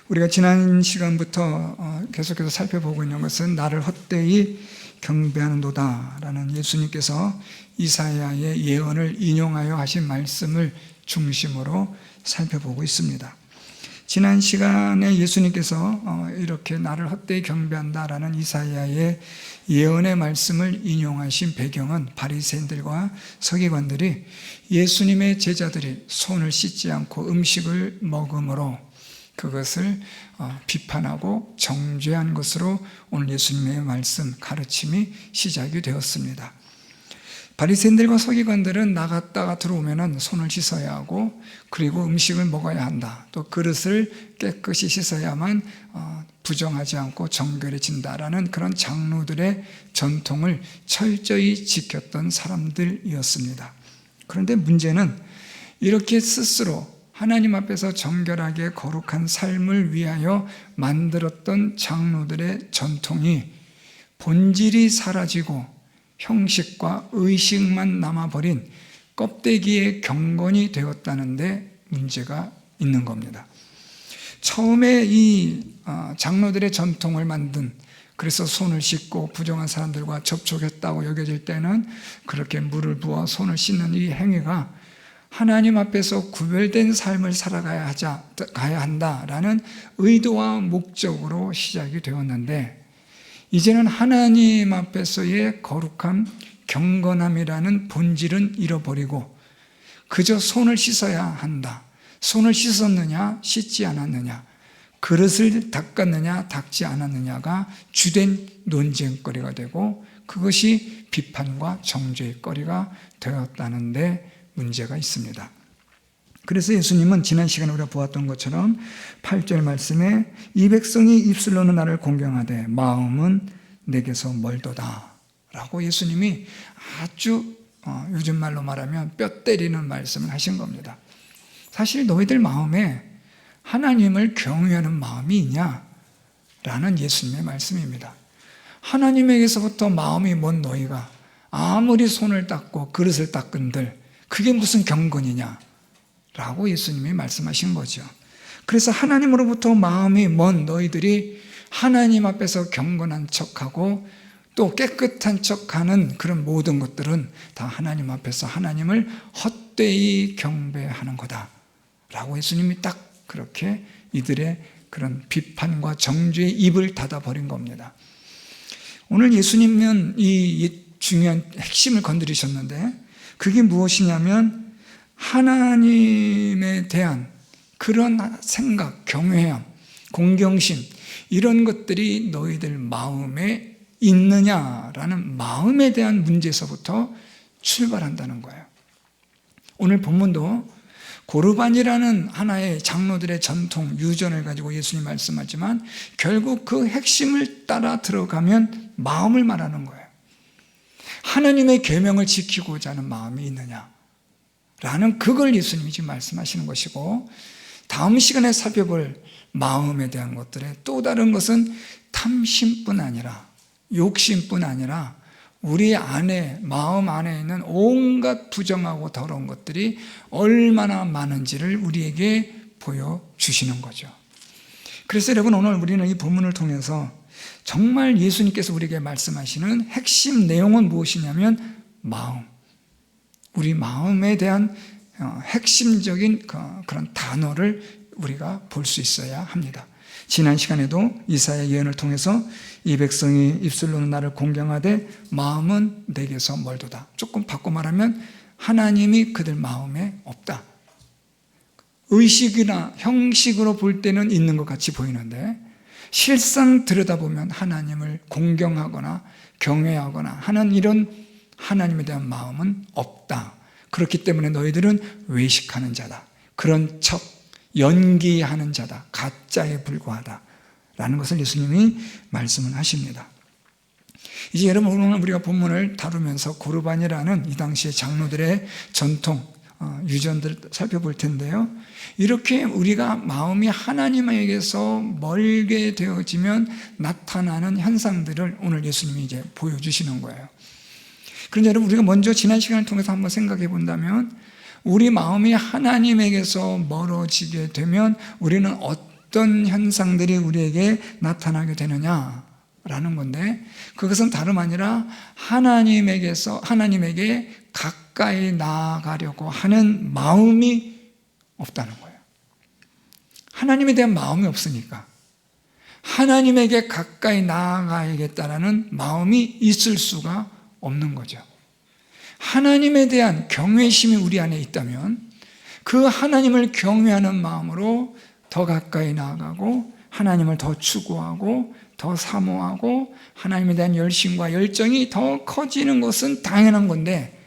우리가 지난 시간부터 계속해서 살펴보고 있는 것은 나를 헛되이 경배하는도다 라는 예수님께서 이사야의 예언을 인용하여 하신 말씀을 중심으로 살펴보고 있습니다. 지난 시간에 예수님께서 이렇게 나를 헛되이 경배한다라는 이사야의 예언의 말씀을 인용하신 배경은 바리새인들과 서기관들이 예수님의 제자들이 손을 씻지 않고 음식을 먹음으로 그것을 비판하고 정죄한 것으로 오늘 예수님의 말씀 가르침이 시작이 되었습니다. 바리새인들과 서기관들은 나갔다가 들어오면 손을 씻어야 하고 그리고 음식을 먹어야 한다. 또 그릇을 깨끗이 씻어야만 부정하지 않고 정결해진다라는 그런 장로들의 전통을 철저히 지켰던 사람들이었습니다. 그런데 문제는 이렇게 스스로 하나님 앞에서 정결하게 거룩한 삶을 위하여 만들었던 장로들의 전통이 본질이 사라지고 형식과 의식만 남아버린 껍데기의 경건이 되었다는데 문제가 있는 겁니다. 처음에 이 장로들의 전통을 만든, 그래서 손을 씻고 부정한 사람들과 접촉했다고 여겨질 때는 그렇게 물을 부어 손을 씻는 이 행위가 하나님 앞에서 구별된 삶을 살아가야 한다라는 의도와 목적으로 시작이 되었는데, 이제는 하나님 앞에서의 거룩함, 경건함이라는 본질은 잃어버리고 그저 손을 씻어야 한다. 손을 씻었느냐 씻지 않았느냐, 그릇을 닦았느냐 닦지 않았느냐가 주된 논쟁거리가 되고 그것이 비판과 정죄의 거리가 되었다는데 문제가 있습니다. 그래서 예수님은 지난 시간에 우리가 보았던 것처럼 8절 말씀에 이 백성이 입술로는 나를 공경하되 마음은 내게서 멀도다 라고 예수님이 아주 요즘 말로 말하면 뼈 때리는 말씀을 하신 겁니다. 사실 너희들 마음에 하나님을 경외하는 마음이 있냐? 라는 예수님의 말씀입니다. 하나님에게서부터 마음이 먼 너희가 아무리 손을 닦고 그릇을 닦은들 그게 무슨 경건이냐? 라고 예수님이 말씀하신 거죠. 그래서 하나님으로부터 마음이 먼 너희들이 하나님 앞에서 경건한 척하고 또 깨끗한 척하는 그런 모든 것들은 다 하나님 앞에서 하나님을 헛되이 경배하는 거다 라고 예수님이 딱 그렇게 이들의 그런 비판과 정죄의 입을 닫아버린 겁니다. 오늘 예수님은 이 중요한 핵심을 건드리셨는데 그게 무엇이냐면 하나님에 대한 그런 생각, 경외함, 공경심 이런 것들이 너희들 마음에 있느냐라는 마음에 대한 문제에서부터 출발한다는 거예요. 오늘 본문도 고르반이라는 하나의 장로들의 전통, 유전을 가지고 예수님 말씀하지만 결국 그 핵심을 따라 들어가면 마음을 말하는 거예요. 하나님의 계명을 지키고자 하는 마음이 있느냐 라는 그걸 예수님이 지금 말씀하시는 것이고, 다음 시간에 살펴볼 마음에 대한 것들의 또 다른 것은 탐심뿐 아니라 욕심뿐 아니라 우리 안에, 마음 안에 있는 온갖 부정하고 더러운 것들이 얼마나 많은지를 우리에게 보여주시는 거죠. 그래서 여러분 오늘 우리는 이 본문을 통해서 정말 예수님께서 우리에게 말씀하시는 핵심 내용은 무엇이냐면 마음, 우리 마음에 대한 핵심적인 그런 단어를 우리가 볼 수 있어야 합니다. 지난 시간에도 이사야 예언을 통해서 이 백성이 입술로는 나를 공경하되 마음은 내게서 멀도다. 조금 바꿔 말하면 하나님이 그들 마음에 없다. 의식이나 형식으로 볼 때는 있는 것 같이 보이는데 실상 들여다보면 하나님을 공경하거나 경외하거나 하는 이런 하나님에 대한 마음은 없다. 그렇기 때문에 너희들은 외식하는 자다. 그런 척, 연기하는 자다. 가짜에 불과하다. 라는 것을 예수님이 말씀을 하십니다. 이제 여러분 오늘 우리가 본문을 다루면서 고르반이라는 이 당시의 장로들의 전통, 유전들을 살펴볼 텐데요. 이렇게 우리가 마음이 하나님에게서 멀게 되어지면 나타나는 현상들을 오늘 예수님이 이제 보여주시는 거예요. 그런데 여러분 우리가 먼저 지난 시간을 통해서 한번 생각해 본다면 우리 마음이 하나님에게서 멀어지게 되면 우리는 어떤 어떤 현상들이 우리에게 나타나게 되느냐라는 건데, 그것은 다름 아니라 하나님에게 가까이 나아가려고 하는 마음이 없다는 거예요. 하나님에 대한 마음이 없으니까 하나님에게 가까이 나아가야겠다라는 마음이 있을 수가 없는 거죠. 하나님에 대한 경외심이 우리 안에 있다면 그 하나님을 경외하는 마음으로 더 가까이 나아가고 하나님을 더 추구하고 더 사모하고 하나님에 대한 열심과 열정이 더 커지는 것은 당연한 건데,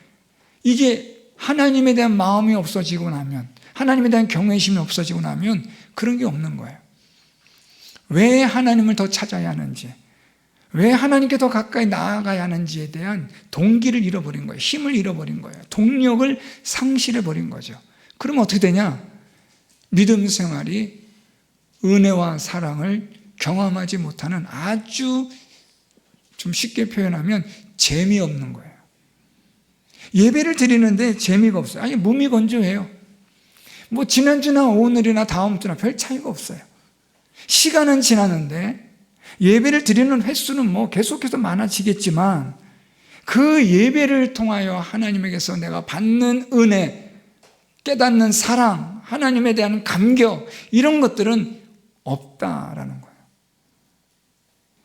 이게 하나님에 대한 마음이 없어지고 나면, 하나님에 대한 경외심이 없어지고 나면 그런 게 없는 거예요. 왜 하나님을 더 찾아야 하는지, 왜 하나님께 더 가까이 나아가야 하는지에 대한 동기를 잃어버린 거예요. 힘을 잃어버린 거예요. 동력을 상실해버린 거죠. 그럼 어떻게 되냐? 믿음 생활이 은혜와 사랑을 경험하지 못하는, 아주 좀 쉽게 표현하면 재미없는 거예요. 예배를 드리는데 재미가 없어요. 아니, 몸이 건조해요. 뭐 지난주나 오늘이나 다음 주나 별 차이가 없어요. 시간은 지나는데 예배를 드리는 횟수는 뭐 계속해서 많아지겠지만, 그 예배를 통하여 하나님에게서 내가 받는 은혜, 깨닫는 사랑, 하나님에 대한 감격, 이런 것들은 없다라는 거예요.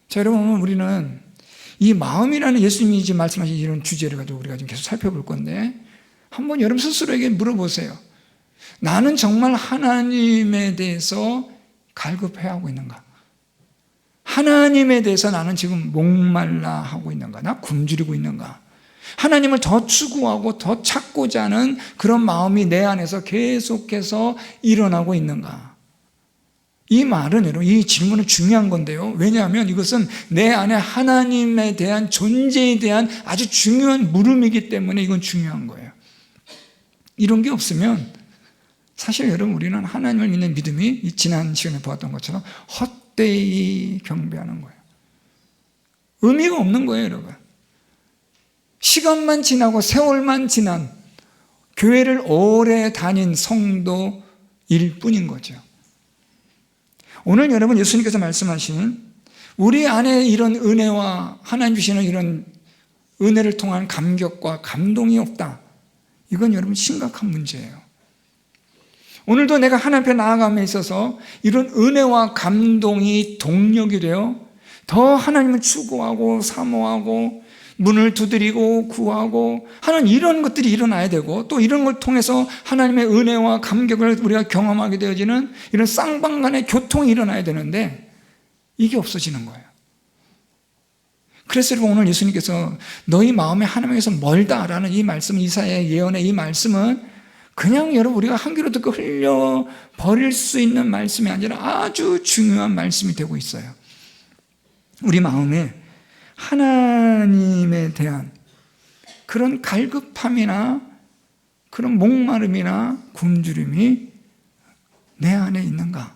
자, 여러분, 우리는 이 마음이라는 예수님이 이제 말씀하신 이런 주제를 가지고 우리가 지금 계속 살펴볼 건데, 한번 여러분 스스로에게 물어보세요. 나는 정말 하나님에 대해서 갈급해하고 있는가? 하나님에 대해서 나는 지금 목말라 하고 있는가? 나 굶주리고 있는가? 하나님을 더 추구하고 더 찾고자 하는 그런 마음이 내 안에서 계속해서 일어나고 있는가? 이 말은, 여러분, 이 질문은 중요한 건데요. 왜냐하면 이것은 내 안에 하나님에 대한 존재에 대한 아주 중요한 물음이기 때문에 이건 중요한 거예요. 이런 게 없으면 사실 여러분, 우리는 하나님을 믿는 믿음이 지난 시간에 보았던 것처럼 헛되이 경배하는 거예요. 의미가 없는 거예요, 여러분. 시간만 지나고 세월만 지난 교회를 오래 다닌 성도일 뿐인 거죠. 오늘 여러분, 예수님께서 말씀하신 우리 안에 이런 은혜와 하나님 주시는 이런 은혜를 통한 감격과 감동이 없다, 이건 여러분 심각한 문제예요. 오늘도 내가 하나님 앞에 나아감에 있어서 이런 은혜와 감동이 동력이 되어 더 하나님을 추구하고 사모하고 문을 두드리고 구하고 하는 이런 것들이 일어나야 되고, 또 이런 걸 통해서 하나님의 은혜와 감격을 우리가 경험하게 되어지는 이런 쌍방간의 교통이 일어나야 되는데, 이게 없어지는 거예요. 그래서 오늘 예수님께서 너희 마음에 하나님에게서 멀다라는 이 말씀, 이사야의 예언의 이 말씀은 그냥 여러분 우리가 한 귀로 듣고 흘려버릴 수 있는 말씀이 아니라 아주 중요한 말씀이 되고 있어요. 우리 마음에 하나님에 대한 그런 갈급함이나 그런 목마름이나 굶주림이 내 안에 있는가?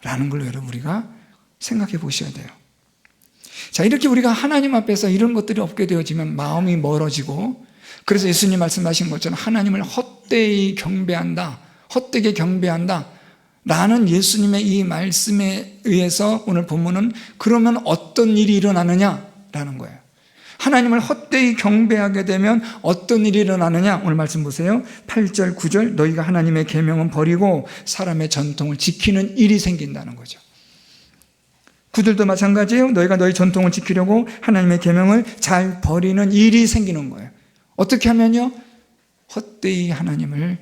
라는 걸 여러분 우리가 생각해 보셔야 돼요. 자, 이렇게 우리가 하나님 앞에서 이런 것들이 없게 되어지면 마음이 멀어지고, 그래서 예수님 말씀하신 것처럼 하나님을 헛되이 경배한다, 헛되게 경배한다 라는 예수님의 이 말씀에 의해서 오늘 본문은 그러면 어떤 일이 일어나느냐라는 거예요. 하나님을 헛되이 경배하게 되면 어떤 일이 일어나느냐? 오늘 말씀 보세요. 8절 9절 너희가 하나님의 계명은 버리고 사람의 전통을 지키는 일이 생긴다는 거죠. 9절도 마찬가지예요. 너희가 너희 전통을 지키려고 하나님의 계명을 잘 버리는 일이 생기는 거예요. 어떻게 하면요? 헛되이 하나님을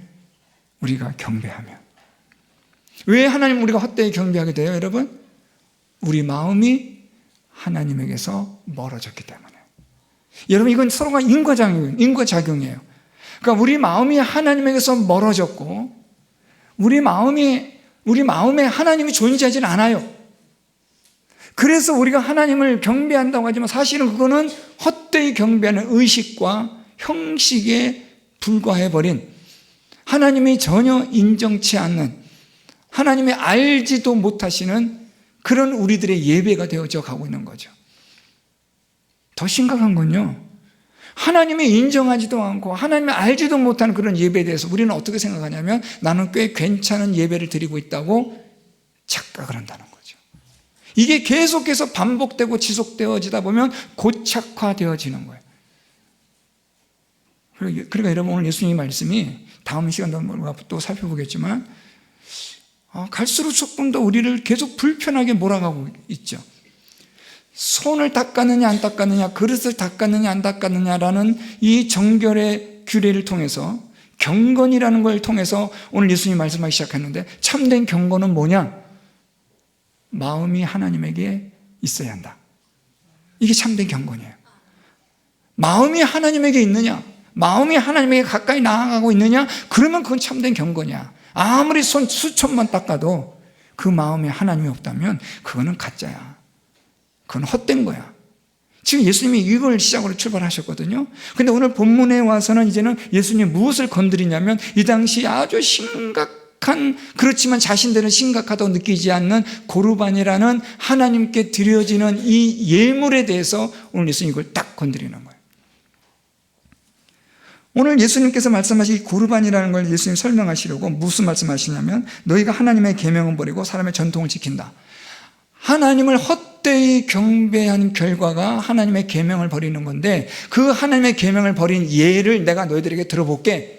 우리가 경배하면. 왜 하나님 우리가 헛되이 경배하게 돼요, 여러분? 우리 마음이 하나님에게서 멀어졌기 때문에. 여러분, 이건 서로가 인과작용이에요. 그러니까 우리 마음이 하나님에게서 멀어졌고, 우리 마음에 하나님이 존재하지 않아요. 그래서 우리가 하나님을 경배한다고 하지만 사실은 그거는 헛되이 경배하는 의식과 형식에 불과해버린, 하나님이 전혀 인정치 않는, 하나님이 알지도 못하시는 그런 우리들의 예배가 되어져 가고 있는 거죠. 더 심각한 건요, 하나님이 인정하지도 않고 하나님이 알지도 못하는 그런 예배에 대해서 우리는 어떻게 생각하냐면 나는 꽤 괜찮은 예배를 드리고 있다고 착각을 한다는 거죠. 이게 계속해서 반복되고 지속되어지다 보면 고착화되어지는 거예요. 그러니까 여러분, 오늘 예수님의 말씀이 다음 시간도 우리가 또 살펴보겠지만 갈수록 조금 더 우리를 계속 불편하게 몰아가고 있죠. 손을 닦았느냐 안 닦았느냐, 그릇을 닦았느냐 안 닦았느냐라는 이 정결의 규례를 통해서, 경건이라는 걸 통해서 오늘 예수님이 말씀하기 시작했는데, 참된 경건은 뭐냐? 마음이 하나님에게 있어야 한다. 이게 참된 경건이에요. 마음이 하나님에게 있느냐, 마음이 하나님에게 가까이 나아가고 있느냐, 그러면 그건 참된 경건이야. 아무리 손 수천만 닦아도 그 마음에 하나님이 없다면 그거는 가짜야. 그건 헛된 거야. 지금 예수님이 이걸 시작으로 출발하셨거든요. 근데 오늘 본문에 와서는 이제는 예수님이 무엇을 건드리냐면, 이 당시 아주 심각한, 그렇지만 자신들은 심각하다고 느끼지 않는 고르반이라는 하나님께 드려지는 이 예물에 대해서 오늘 예수님이 이걸 딱 건드리는 거예요. 오늘 예수님께서 말씀하신 이 고르반이라는 걸 예수님이 설명하시려고 무슨 말씀하시냐면, 너희가 하나님의 계명은 버리고 사람의 전통을 지킨다. 하나님을 헛되이 경배한 결과가 하나님의 계명을 버리는 건데, 그 하나님의 계명을 버린 예를 내가 너희들에게 들어볼게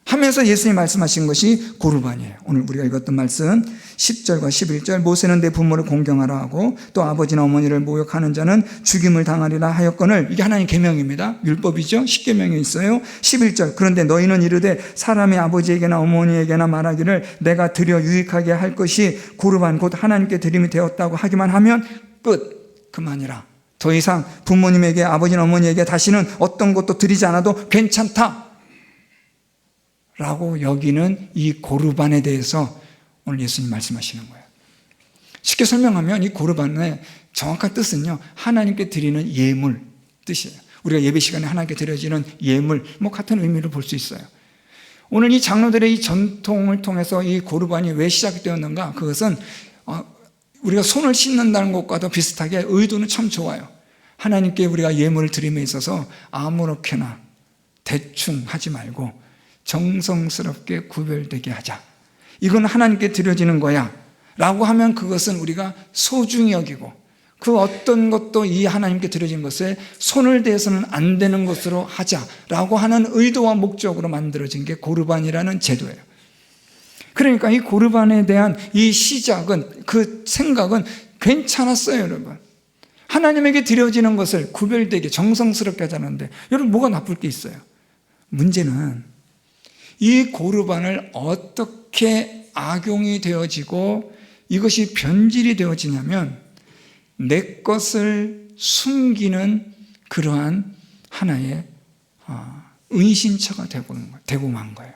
하면서 예수님이 말씀하신 것이 고르반이에요. 오늘 우리가 읽었던 말씀 10절과 11절, 모세는 내 부모를 공경하라 하고 또 아버지나 어머니를 모욕하는 자는 죽임을 당하리라 하였거늘. 이게 하나님의 계명입니다. 율법이죠. 10계명에 있어요. 11절, 그런데 너희는 이르되 사람의 아버지에게나 어머니에게나 말하기를 내가 드려 유익하게 할 것이 고르반 곧 하나님께 드림이 되었다고 하기만 하면 끝, 그만이라. 더 이상 부모님에게, 아버지나 어머니에게 다시는 어떤 것도 드리지 않아도 괜찮다 라고 여기는 이 고르반에 대해서 오늘 예수님 말씀하시는 거예요. 쉽게 설명하면 이 고르반의 정확한 뜻은요, 하나님께 드리는 예물 뜻이에요. 우리가 예배 시간에 하나님께 드려지는 예물, 같은 의미로 볼 수 있어요. 오늘 이 장로들의 이 전통을 통해서 이 고르반이 왜 시작되었는가? 그것은 우리가 손을 씻는다는 것과도 비슷하게 의도는 참 좋아요. 하나님께 우리가 예물을 드림에 있어서 아무렇게나 대충 하지 말고 정성스럽게 구별되게 하자. 이건 하나님께 드려지는 거야 라고 하면 그것은 우리가 소중히 여기고, 그 어떤 것도 이 하나님께 드려진 것에 손을 대해서는 안 되는 것으로 하자라고 하는 의도와 목적으로 만들어진 게 고르반이라는 제도예요. 그러니까 이 고르반에 대한 이 시작은, 그 생각은 괜찮았어요, 여러분. 하나님에게 드려지는 것을 구별되게 정성스럽게 하자는데 여러분, 뭐가 나쁠 게 있어요? 문제는 이 고르반을 어떻게 악용이 되어지고 이것이 변질이 되어지냐면, 내 것을 숨기는 그러한 하나의 은신처가 되고 만 거예요.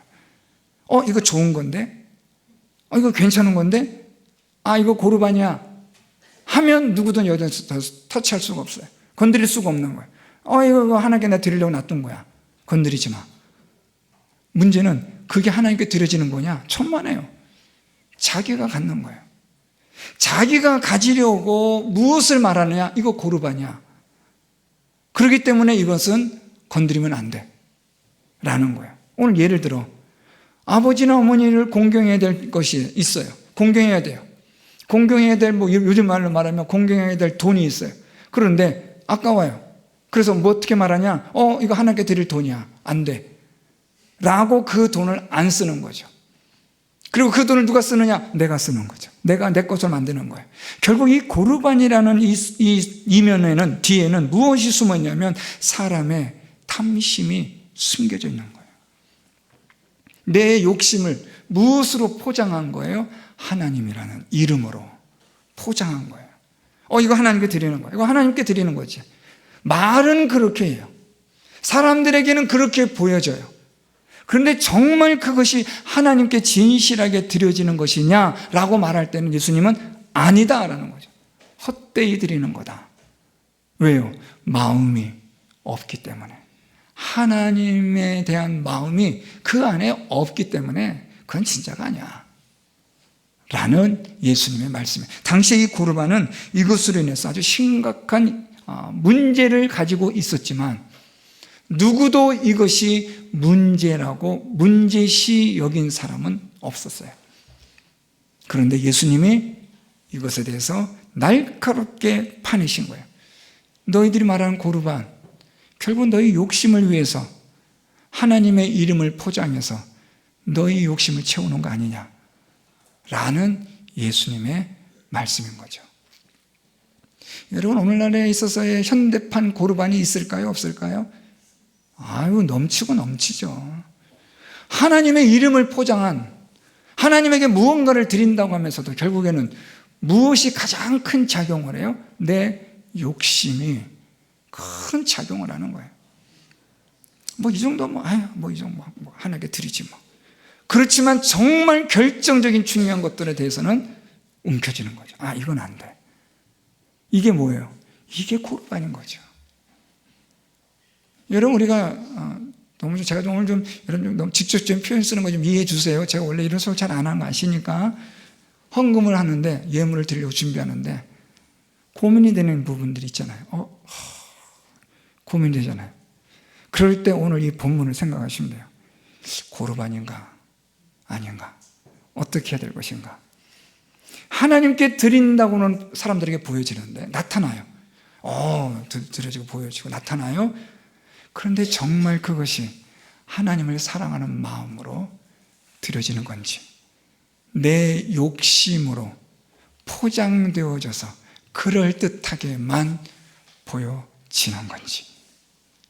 이거 좋은 건데? 이거 괜찮은 건데? 이거 고르반이야 하면 누구든 여기서 터치할 수가 없어요. 건드릴 수가 없는 거예요. 이거 하나님께 내가 드리려고 놔둔 거야. 건드리지 마. 문제는 그게 하나님께 드려지는 거냐? 천만에요. 자기가 갖는 거예요. 자기가 가지려고 무엇을 말하느냐? 이거 고르반이야. 그렇기 때문에 이것은 건드리면 안 돼 라는 거예요. 오늘 예를 들어 아버지나 어머니를 공경해야 될 것이 있어요. 공경해야 돼요. 공경해야 될, 요즘 말로 말하면 공경해야 될 돈이 있어요. 그런데 아까워요. 그래서 어떻게 말하냐? 이거 하나님께 드릴 돈이야. 안 돼 라고 그 돈을 안 쓰는 거죠. 그리고 그 돈을 누가 쓰느냐? 내가 쓰는 거죠. 내가 내 것을 만드는 거예요. 결국 이 고르반이라는 이 이면에는, 뒤에는 무엇이 숨어 있냐면 사람의 탐심이 숨겨져 있는 거예요. 내 욕심을 무엇으로 포장한 거예요? 하나님이라는 이름으로 포장한 거예요. 이거 하나님께 드리는 거예요. 이거 하나님께 드리는 거지. 말은 그렇게 해요. 사람들에게는 그렇게 보여져요. 그런데 정말 그것이 하나님께 진실하게 드려지는 것이냐라고 말할 때는 예수님은 아니다라는 거죠. 헛되이 드리는 거다. 왜요? 마음이 없기 때문에. 하나님에 대한 마음이 그 안에 없기 때문에 그건 진짜가 아니야 라는 예수님의 말씀이에요. 당시에 이 고르반은 이것으로 인해서 아주 심각한 문제를 가지고 있었지만, 누구도 이것이 문제라고 문제시 여긴 사람은 없었어요. 그런데 예수님이 이것에 대해서 날카롭게 파내신 거예요. 너희들이 말하는 고르반, 결국 너희 욕심을 위해서 하나님의 이름을 포장해서 너희 욕심을 채우는 거 아니냐 라는 예수님의 말씀인 거죠. 여러분, 오늘날에 있어서의 현대판 고르반이 있을까요? 없을까요? 아유, 넘치고 넘치죠. 하나님의 이름을 포장한, 하나님에게 무언가를 드린다고 하면서도 결국에는 무엇이 가장 큰 작용을 해요? 내 욕심이 큰 작용을 하는 거예요. 이 정도 이 정도 하나님께 드리지 뭐. 그렇지만 정말 결정적인 중요한 것들에 대해서는 움켜쥐는 거죠. 이건 안 돼. 이게 뭐예요? 이게 고르반인 거죠. 여러분, 우리가 제가 오늘 여러분 너무 직접적인 표현 쓰는 거 좀 이해해 주세요. 제가 원래 이런 소리 잘 안 하는 거 아시니까. 헌금을 하는데, 예물을 드리려고 준비하는데 고민이 되는 부분들이 있잖아요. 고민이 되잖아요. 그럴 때 오늘 이 본문을 생각하시면 돼요. 고르반인가 아닌가, 어떻게 해야 될 것인가. 하나님께 드린다고는 사람들에게 보여지는데, 나타나요. 드려지고 보여지고 나타나요. 그런데 정말 그것이 하나님을 사랑하는 마음으로 드려지는 건지, 내 욕심으로 포장되어져서 그럴듯하게만 보여지는 건지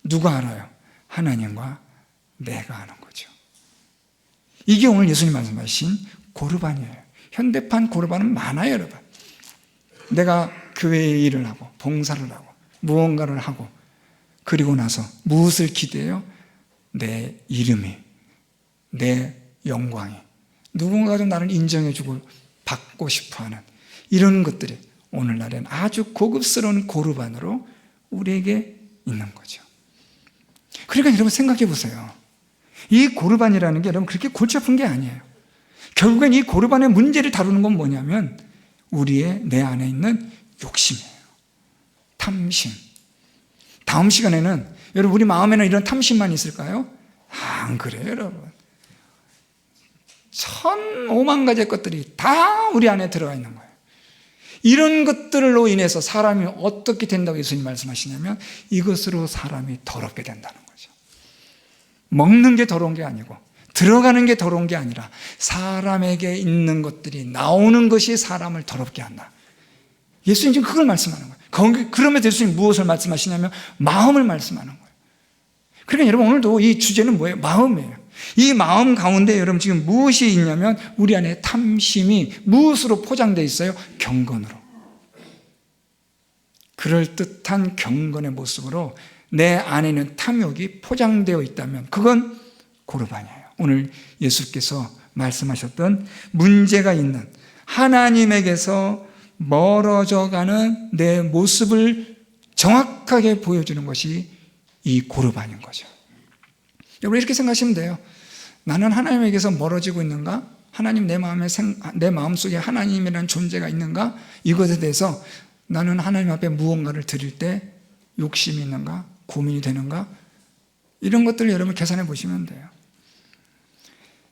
누가 알아요? 하나님과 내가 아는 거죠. 이게 오늘 예수님 말씀하신 고르반이에요. 현대판 고르반은 많아요, 여러분. 내가 교회의 일을 하고 봉사를 하고 무언가를 하고 그리고 나서 무엇을 기대해요? 내 이름이, 내 영광이, 누군가가 좀 나를 인정해주고 받고 싶어하는 이런 것들이 오늘날엔 아주 고급스러운 고르반으로 우리에게 있는 거죠. 그러니까 여러분 생각해 보세요. 이 고르반이라는 게 여러분 그렇게 골치 아픈 게 아니에요. 결국엔 이 고르반의 문제를 다루는 건 뭐냐면 내 안에 있는 욕심이에요. 탐심. 다음 시간에는 여러분 우리 마음에는 이런 탐심만 있을까요? 안 그래요, 여러분. 1,000,000만 가지의 것들이 다 우리 안에 들어가 있는 거예요. 이런 것들로 인해서 사람이 어떻게 된다고 예수님 말씀하시냐면 이것으로 사람이 더럽게 된다는 거죠. 먹는 게 더러운 게 아니고 들어가는 게 더러운 게 아니라 사람에게 있는 것들이 나오는 것이 사람을 더럽게 한다. 예수님 지금 그걸 말씀하는 거예요. 그러면 예수님 무엇을 말씀하시냐면 마음을 말씀하는 거예요. 그러니까 여러분 오늘도 이 주제는 뭐예요? 마음이에요. 이 마음 가운데 여러분 지금 무엇이 있냐면 우리 안에 탐심이 무엇으로 포장되어 있어요? 경건으로. 그럴듯한 경건의 모습으로 내 안에 있는 탐욕이 포장되어 있다면 그건 고르반이에요. 오늘 예수께서 말씀하셨던 문제가 있는 하나님에게서 멀어져가는 내 모습을 정확하게 보여주는 것이 이 고르반인 거죠. 여러분 이렇게 생각하시면 돼요. 나는 하나님에게서 멀어지고 있는가? 하나님 내 마음속에 하나님이라는 존재가 있는가? 이것에 대해서 나는 하나님 앞에 무언가를 드릴 때 욕심이 있는가? 고민이 되는가? 이런 것들을 여러분 계산해 보시면 돼요.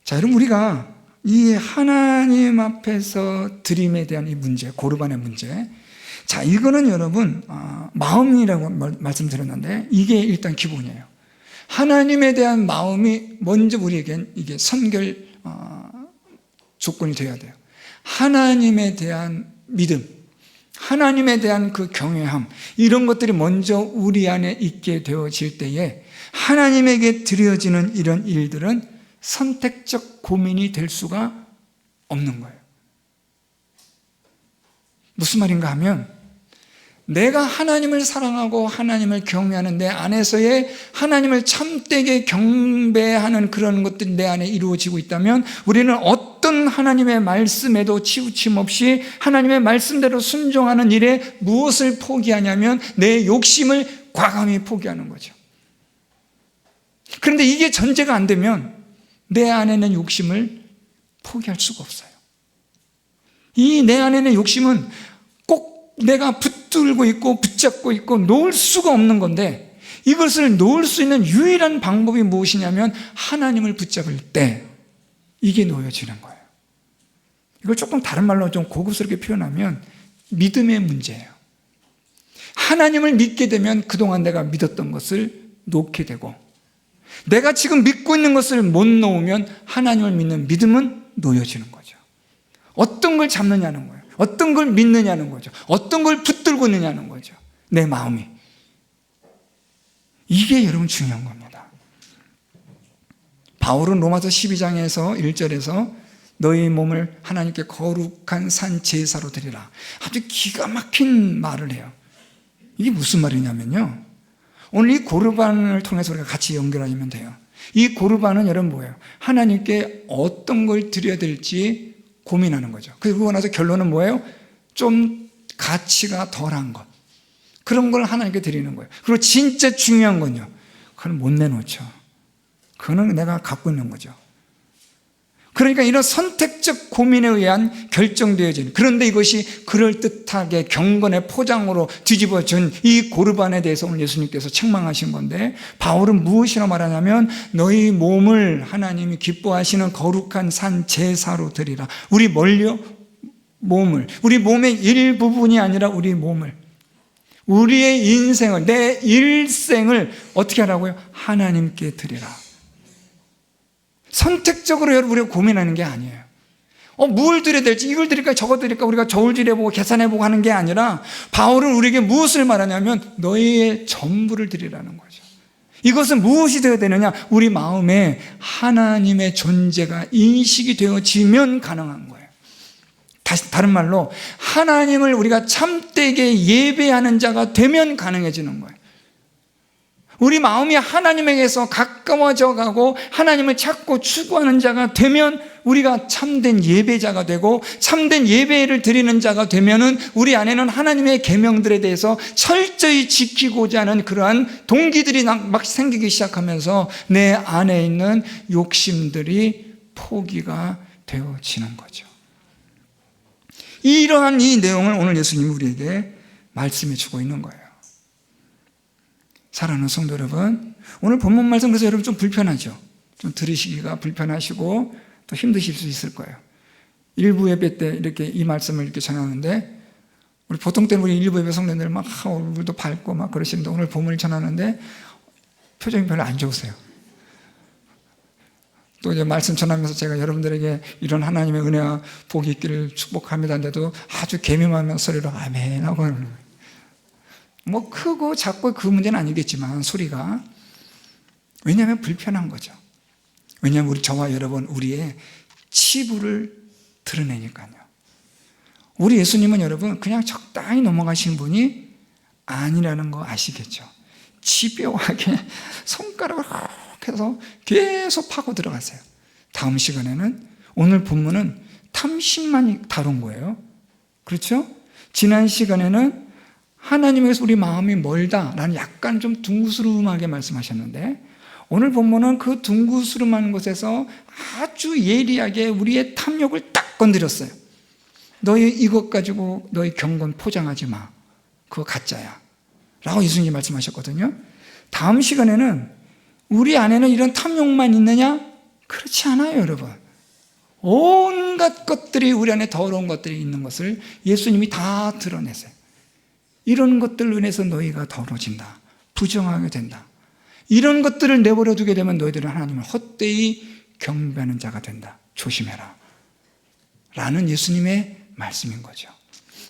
자, 여러분 우리가 이 하나님 앞에서 드림에 대한 이 문제, 고르반의 문제, 자 이거는 여러분 마음이라고 말씀드렸는데 이게 일단 기본이에요. 하나님에 대한 마음이 먼저 우리에겐 이게 선결 조건이 되어야 돼요. 하나님에 대한 믿음, 하나님에 대한 그 경외함, 이런 것들이 먼저 우리 안에 있게 되어질 때에 하나님에게 드려지는 이런 일들은 선택적 고민이 될 수가 없는 거예요. 무슨 말인가 하면 내가 하나님을 사랑하고 하나님을 경외하는 내 안에서의 하나님을 참되게 경배하는 그런 것들이 내 안에 이루어지고 있다면 우리는 어떤 하나님의 말씀에도 치우침 없이 하나님의 말씀대로 순종하는 일에 무엇을 포기하냐면 내 욕심을 과감히 포기하는 거죠. 그런데 이게 전제가 안 되면 내 안에 있는 욕심을 포기할 수가 없어요. 이 내 안에 있는 욕심은 꼭 내가 붙들고 있고 붙잡고 있고 놓을 수가 없는 건데 이것을 놓을 수 있는 유일한 방법이 무엇이냐면 하나님을 붙잡을 때 이게 놓여지는 거예요. 이걸 조금 다른 말로 좀 고급스럽게 표현하면 믿음의 문제예요. 하나님을 믿게 되면 그동안 내가 믿었던 것을 놓게 되고, 내가 지금 믿고 있는 것을 못 놓으면 하나님을 믿는 믿음은 놓여지는 거죠. 어떤 걸 잡느냐는 거예요. 어떤 걸 믿느냐는 거죠. 어떤 걸 붙들고 있느냐는 거죠. 내 마음이. 이게 여러분 중요한 겁니다. 바울은 로마서 12장에서 1절에서 너희 몸을 하나님께 거룩한 산 제사로 드리라. 아주 기가 막힌 말을 해요. 이게 무슨 말이냐면요, 오늘 이 고르반을 통해서 우리가 같이 연결하면 돼요. 이 고르반은 여러분 뭐예요? 하나님께 어떤 걸 드려야 될지 고민하는 거죠. 그리고 나서 결론은 뭐예요? 좀 가치가 덜한 것, 그런 걸 하나님께 드리는 거예요. 그리고 진짜 중요한 건요, 그건 못 내놓죠. 그거는 내가 갖고 있는 거죠. 그러니까 이런 선택적 고민에 의한 결정되어진, 그런데 이것이 그럴듯하게 경건의 포장으로 뒤집어진 이 고르반에 대해서 오늘 예수님께서 책망하신 건데, 바울은 무엇이라 말하냐면 너희 몸을 하나님이 기뻐하시는 거룩한 산 제사로 드리라. 우리 뭘요? 몸을. 우리 몸의 일부분이 아니라 우리 몸을, 우리의 인생을, 내 일생을 어떻게 하라고요? 하나님께 드리라. 선택적으로 여러분 우리가 고민하는 게 아니에요. 뭘 드려야 될지, 이걸 드릴까 저거 드릴까 우리가 저울질해보고 계산해보고 하는 게 아니라, 바울은 우리에게 무엇을 말하냐면 너희의 전부를 드리라는 거죠. 이것은 무엇이 되어야 되느냐? 우리 마음에 하나님의 존재가 인식이 되어지면 가능한 거예요. 다른 말로 하나님을 우리가 참되게 예배하는 자가 되면 가능해지는 거예요. 우리 마음이 하나님에게서 가까워져 가고 하나님을 찾고 추구하는 자가 되면 우리가 참된 예배자가 되고, 참된 예배를 드리는 자가 되면은 우리 안에는 하나님의 계명들에 대해서 철저히 지키고자 하는 그러한 동기들이 막 생기기 시작하면서 내 안에 있는 욕심들이 포기가 되어지는 거죠. 이러한 이 내용을 오늘 예수님이 우리에게 말씀해 주고 있는 거예요. 사랑하는 성도 여러분, 오늘 본문 말씀 그래서 여러분 좀 불편하죠? 좀 들으시기가 불편하시고 또 힘드실 수 있을 거예요. 일부 예배 때 이렇게 이 말씀을 이렇게 전하는데, 우리 보통 때는 우리 일부 예배 성도님들 막 얼굴도 밝고 막 그러시는데, 오늘 본문을 전하는데 표정이 별로 안 좋으세요. 또 이제 말씀 전하면서 제가 여러분들에게 이런 하나님의 은혜와 복이 있기를 축복합니다 한데도 아주 개미만한 소리로 아멘 하고, 뭐 크고 작고 그 문제는 아니겠지만 소리가, 왜냐하면 불편한 거죠. 왜냐하면 우리 저와 여러분 우리의 치부를 드러내니까요. 우리 예수님은 여러분 그냥 적당히 넘어가시는 분이 아니라는 거 아시겠죠? 집요하게 손가락을 해서 계속 파고 들어가세요. 다음 시간에는, 오늘 본문은 탐심만 다룬 거예요. 그렇죠? 지난 시간에는 하나님에게서 우리 마음이 멀다라는 약간 좀 둥그스름하게 말씀하셨는데, 오늘 본문은 그 둥그스름한 곳에서 아주 예리하게 우리의 탐욕을 딱 건드렸어요. 너희 이것 가지고 너희 경건 포장하지 마. 그거 가짜야. 라고 예수님이 말씀하셨거든요. 다음 시간에는 우리 안에는 이런 탐욕만 있느냐? 그렇지 않아요, 여러분. 온갖 것들이, 우리 안에 더러운 것들이 있는 것을 예수님이 다 드러내세요. 이런 것들로 인해서 너희가 더러워진다, 부정하게 된다. 이런 것들을 내버려 두게 되면 너희들은 하나님을 헛되이 경배하는 자가 된다. 조심해라. 라는 예수님의 말씀인 거죠.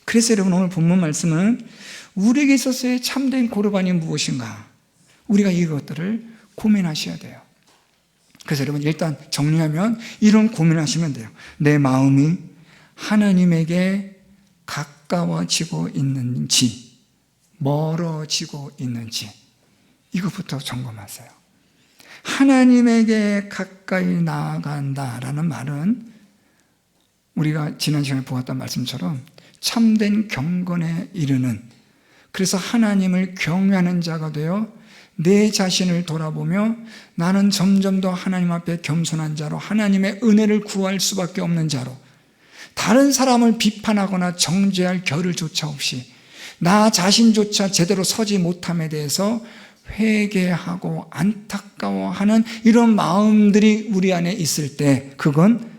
그래서 여러분 오늘 본문 말씀은 우리에게 있어서의 참된 고르반이 무엇인가, 우리가 이것들을 고민하셔야 돼요. 그래서 여러분 일단 정리하면 이런 고민하시면 돼요. 내 마음이 하나님에게 가까워지고 있는지 멀어지고 있는지 이것부터 점검하세요. 하나님에게 가까이 나아간다라는 말은 우리가 지난 시간에 보았던 말씀처럼 참된 경건에 이르는, 그래서 하나님을 경외하는 자가 되어 내 자신을 돌아보며 나는 점점 더 하나님 앞에 겸손한 자로 하나님의 은혜를 구할 수밖에 없는 자로, 다른 사람을 비판하거나 정죄할 겨를 조차 없이 나 자신조차 제대로 서지 못함에 대해서 회개하고 안타까워하는 이런 마음들이 우리 안에 있을 때, 그건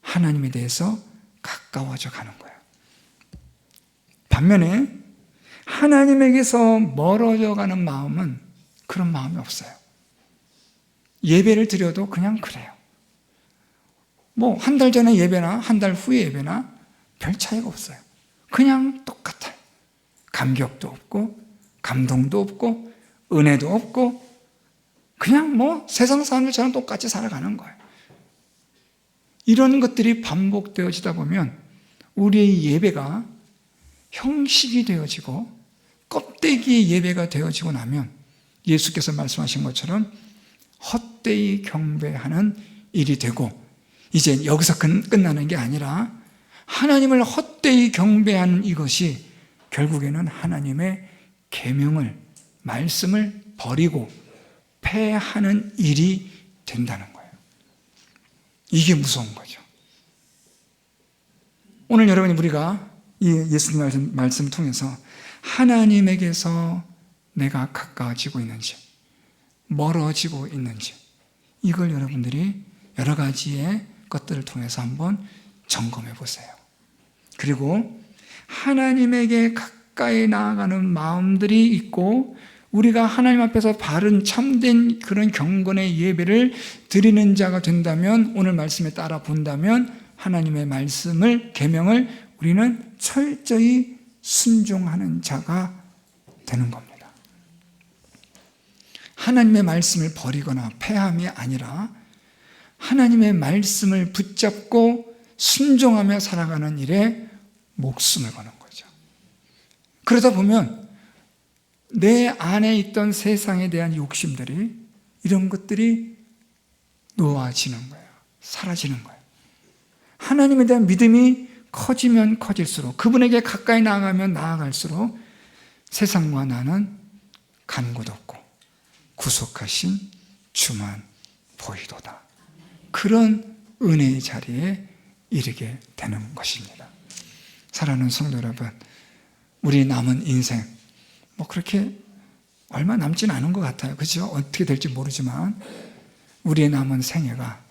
하나님에 대해서 가까워져 가는 거예요. 반면에 하나님에게서 멀어져 가는 마음은 그런 마음이 없어요. 예배를 드려도 그냥 그래요. 뭐 한 달 전에 예배나 한 달 후에 예배나 별 차이가 없어요. 그냥 똑같아요. 감격도 없고 감동도 없고 은혜도 없고 그냥 뭐 세상 사람들처럼 똑같이 살아가는 거예요. 이런 것들이 반복되어지다 보면 우리의 예배가 형식이 되어지고 껍데기의 예배가 되어지고 나면 예수께서 말씀하신 것처럼 헛되이 경배하는 일이 되고, 이제 여기서 끝나는 게 아니라 하나님을 헛되이 경배하는 이것이 결국에는 하나님의 계명을, 말씀을 버리고 패하는 일이 된다는 거예요. 이게 무서운 거죠. 오늘 여러분이 우리가 이 예수님 말씀을 통해서 하나님에게서 내가 가까워지고 있는지 멀어지고 있는지, 이걸 여러분들이 여러 가지의 것들을 통해서 한번 점검해 보세요. 그리고 하나님에게 가까이 나아가는 마음들이 있고 우리가 하나님 앞에서 바른 참된 그런 경건의 예배를 드리는 자가 된다면, 오늘 말씀에 따라 본다면 하나님의 말씀을, 계명을 우리는 철저히 순종하는 자가 되는 겁니다. 하나님의 말씀을 버리거나 패함이 아니라 하나님의 말씀을 붙잡고 순종하며 살아가는 일에 목숨을 거는 거죠. 그러다 보면 내 안에 있던 세상에 대한 욕심들이, 이런 것들이 놓아지는 거예요. 사라지는 거예요. 하나님에 대한 믿음이 커지면 커질수록, 그분에게 가까이 나아가면 나아갈수록 세상과 나는 간 곳 없고 구속하신 주만 보이도다. 그런 은혜의 자리에 이르게 되는 것입니다. 사랑하는 성도 여러분, 우리 남은 인생 뭐 그렇게 얼마 남지는 않은 것 같아요. 그렇죠? 어떻게 될지 모르지만 우리의 남은 생애가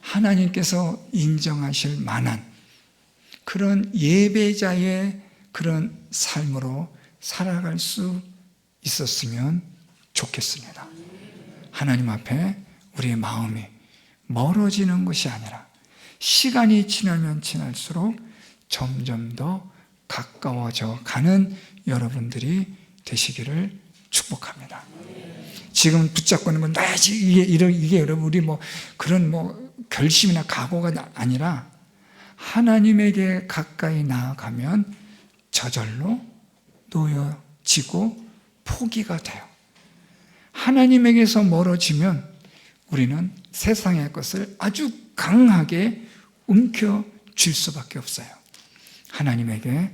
하나님께서 인정하실 만한 그런 예배자의 그런 삶으로 살아갈 수 있었으면 좋겠습니다. 하나님 앞에 우리의 마음이 멀어지는 것이 아니라 시간이 지나면 지날수록 점점 더 가까워져 가는 여러분들이 되시기를 축복합니다. 지금 붙잡고 있는 건 나야지, 이게 여러분 우리 뭐 그런 뭐 결심이나 각오가 아니라 하나님에게 가까이 나아가면 저절로 놓여지고 포기가 돼요. 하나님에게서 멀어지면 우리는 세상의 것을 아주 강하게 움켜쥘 수밖에 없어요. 하나님에게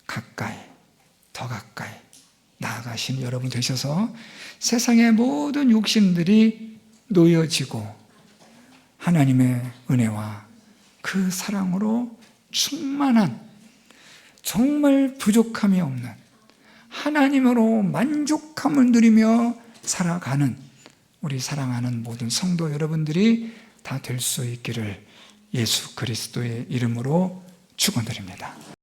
가까이, 더 가까이 나아가신 여러분 되셔서 세상의 모든 욕심들이 놓여지고 하나님의 은혜와 그 사랑으로 충만한, 정말 부족함이 없는 하나님으로 만족함을 누리며 살아가는 우리 사랑하는 모든 성도 여러분들이 다 될 수 있기를 예수 그리스도의 이름으로 축원드립니다.